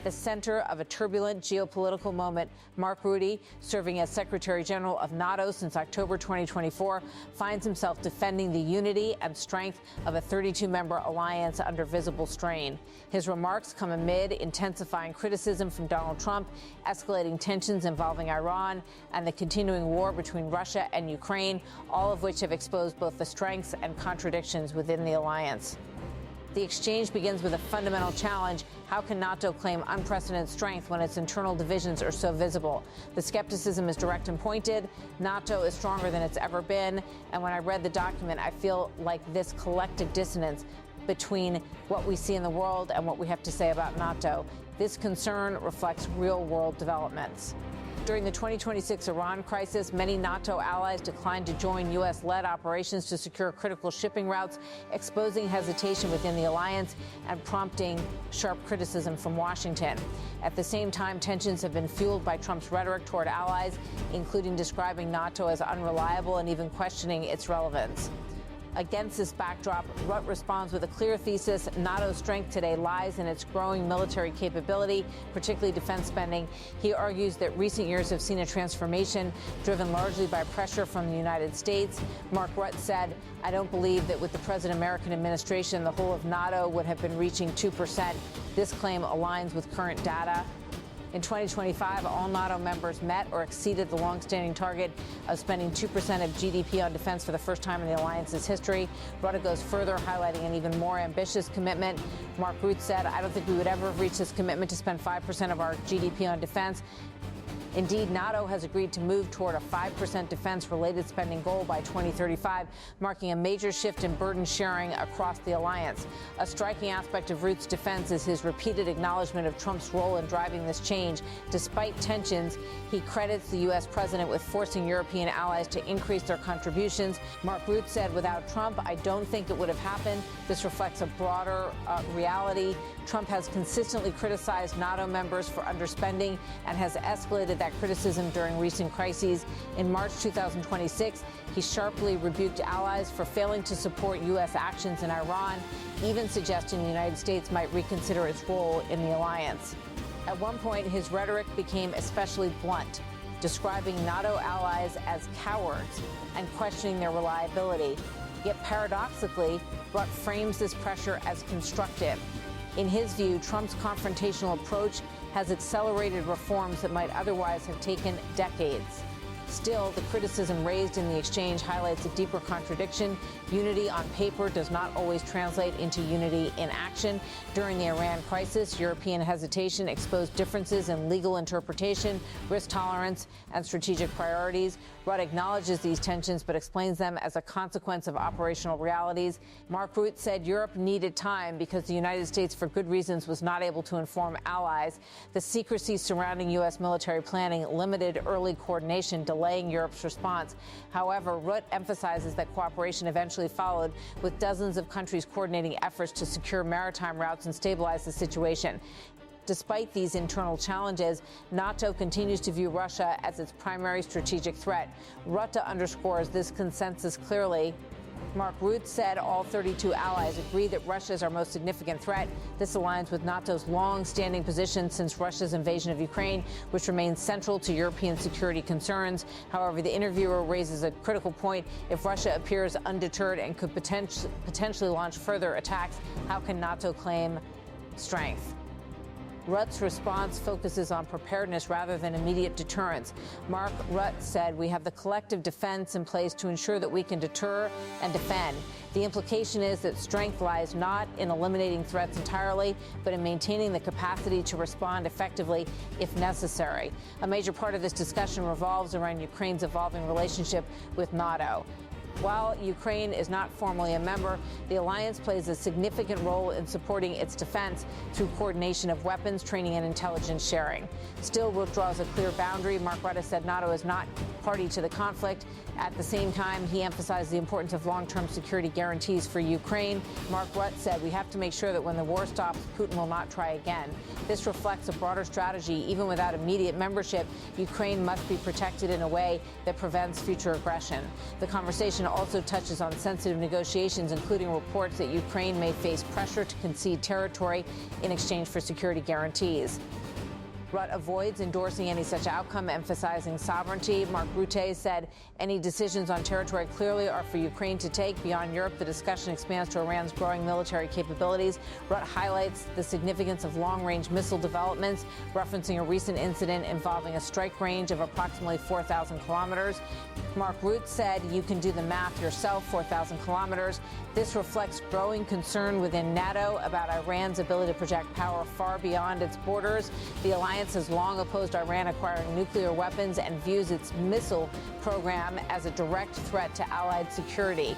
the center of a turbulent geopolitical moment. Mark Rutte, serving as Secretary General of Nato since October 2024, finds himself defending the unity and strength of a 32-member alliance under visible strain. His remarks come amid intensifying criticism from Donald Trump, escalating tensions involving Iran, and the continuing war between Russia and Ukraine, all of which have exposed both the strengths and contradictions within the alliance. The exchange begins with a fundamental challenge. How can NATO claim unprecedented strength when its internal divisions are so visible? The skepticism is direct and pointed. NATO is stronger than it's ever been. And when I read the document, I feel like this collective dissonance between what we see in the world and what we have to say about NATO. This concern reflects real-world developments. During the 2026 Iran crisis, many NATO allies declined to join U.S.-led operations to secure critical shipping routes, exposing hesitation within the alliance and prompting sharp criticism from Washington. At the same time, tensions have been fueled by Trump's rhetoric toward allies, including describing NATO as unreliable and even questioning its relevance. Against this backdrop, Rutte responds with a clear thesis. NATO's strength today lies in its growing military capability, particularly defense spending. He argues that recent years have seen a transformation driven largely by pressure from the United States. Mark Rutte said, "I don't believe that with the present American administration, the whole of NATO would have been reaching 2%. This claim aligns with current data." In 2025, all NATO members met or exceeded the longstanding target of spending 2% of GDP on defense for the first time in the alliance's history. Rutte goes further, highlighting an even more ambitious commitment. Mark Rutte said, "I don't think we would ever have reached this commitment to spend 5% of our GDP on defense. Indeed, NATO has agreed to move toward a 5% defense-related spending goal by 2035, marking a major shift in burden sharing across the alliance. A striking aspect of Rutte's defense is his repeated acknowledgement of Trump's role in driving this change. Despite tensions, he credits the U.S. president with forcing European allies to increase their contributions. Mark Rutte said, "Without Trump, I don't think it would have happened. This reflects a broader reality. Trump has consistently criticized NATO members for underspending and has escalated that criticism during recent crises. In March 2026, he sharply rebuked allies for failing to support U.S. actions in Iran, even suggesting the United States might reconsider its role in the alliance. At one point, his rhetoric became especially blunt, describing NATO allies as cowards and questioning their reliability. Yet paradoxically, Rutte frames this pressure as constructive. In his view, Trump's confrontational approach has accelerated reforms that might otherwise have taken decades. Still, the criticism raised in the exchange highlights a deeper contradiction. Unity on paper does not always translate into unity in action. During the Iran crisis, European hesitation exposed differences in legal interpretation, risk tolerance, and strategic priorities. Rutte acknowledges these tensions but explains them as a consequence of operational realities. Mark Rutte said Europe needed time because the United States, for good reasons, was not able to inform allies. The secrecy surrounding U.S. military planning limited early coordination, delaying Europe's response. However, Rutte emphasizes that cooperation eventually followed, with dozens of countries coordinating efforts to secure maritime routes and stabilize the situation. Despite these internal challenges, NATO continues to view Russia as its primary strategic threat. Rutte underscores this consensus clearly. Mark Rutte said all 32 allies agree that Russia is our most significant threat. This aligns with NATO's long-standing position since Russia's invasion of Ukraine, which remains central to European security concerns. However, the interviewer raises a critical point. If Russia appears undeterred and could potentially launch further attacks, how can NATO claim strength? Rutte's response focuses on preparedness rather than immediate deterrence. Mark Rutte said, "We have the collective defense in place to ensure that we can deter and defend. The implication is that strength lies not in eliminating threats entirely, but in maintaining the capacity to respond effectively if necessary." A major part of this discussion revolves around Ukraine's evolving relationship with NATO. While Ukraine is not formally a member, the alliance plays a significant role in supporting its defense through coordination of weapons, training, and intelligence sharing. Still, Rutte draws a clear boundary. Mark Rutte said NATO is not party to the conflict. At the same time, he emphasized the importance of long-term security guarantees for Ukraine. Mark Rutte said, "We have to make sure that when the war stops, Putin will not try again." This reflects a broader strategy. Even without immediate membership, Ukraine must be protected in a way that prevents future aggression. The conversation declaration also touches on sensitive negotiations, including reports that Ukraine may face pressure to concede territory in exchange for security guarantees. Rutte avoids endorsing any such outcome, emphasizing sovereignty. Mark Rutte said any decisions on territory clearly are for Ukraine to take. Beyond Europe, the discussion expands to Iran's growing military capabilities. Rutte highlights the significance of long-range missile developments, referencing a recent incident involving a strike range of approximately 4,000 kilometers. Mark Rutte said you can do the math yourself, 4,000 kilometers. This reflects growing concern within Nato about Iran's ability to project power far beyond its borders. The alliance has long opposed Iran acquiring nuclear weapons and views its missile program as a direct threat to allied security.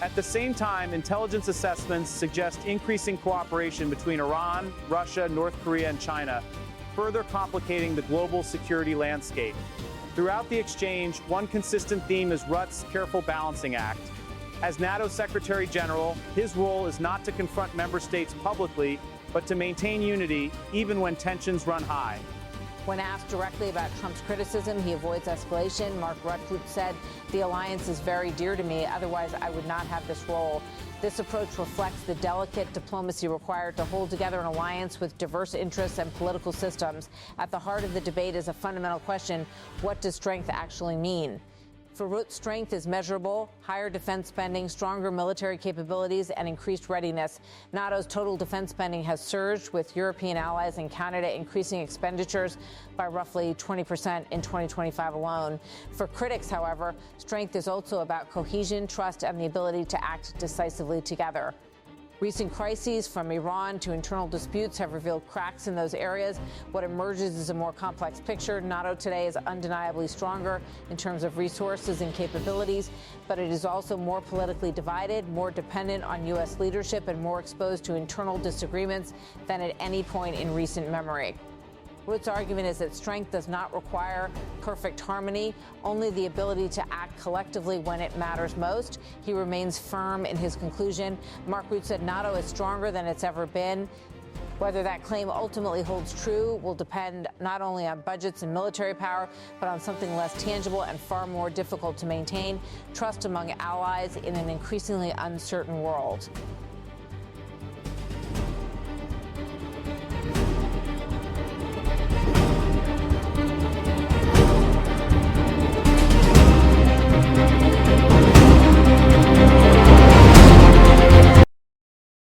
At the same time, intelligence assessments suggest increasing cooperation between Iran, Russia, North Korea, and China, further complicating the global security landscape. Throughout the exchange, one consistent theme is Rutte's careful balancing act. As NATO Secretary General, his role is not to confront member states publicly, but to maintain unity even when tensions run high. When asked directly about Trump's criticism, he avoids escalation. Mark Rutte said, "The alliance is very dear to me, otherwise I would not have this role." This approach reflects the delicate diplomacy required to hold together an alliance with diverse interests and political systems. At the heart of the debate is a fundamental question: what does strength actually mean? For Rutte, strength is measurable: higher defense spending, stronger military capabilities, and increased readiness. NATO's total defense spending has surged, with European allies and Canada increasing expenditures by roughly 20% in 2025 alone. For critics, however, strength is also about cohesion, trust, and the ability to act decisively together. Recent crises, from Iran to internal disputes, have revealed cracks in those areas. What emerges is a more complex picture. NATO today is undeniably stronger in terms of resources and capabilities, but it is also more politically divided, more dependent on U.S. leadership, and more exposed to internal disagreements than at any point in recent memory. Rutte's argument is that strength does not require perfect harmony, only the ability to act collectively when it matters most. He remains firm in his conclusion. Mark Rutte said NATO is stronger than it's ever been. Whether that claim ultimately holds true will depend not only on budgets and military power, but on something less tangible and far more difficult to maintain: trust among allies in an increasingly uncertain world.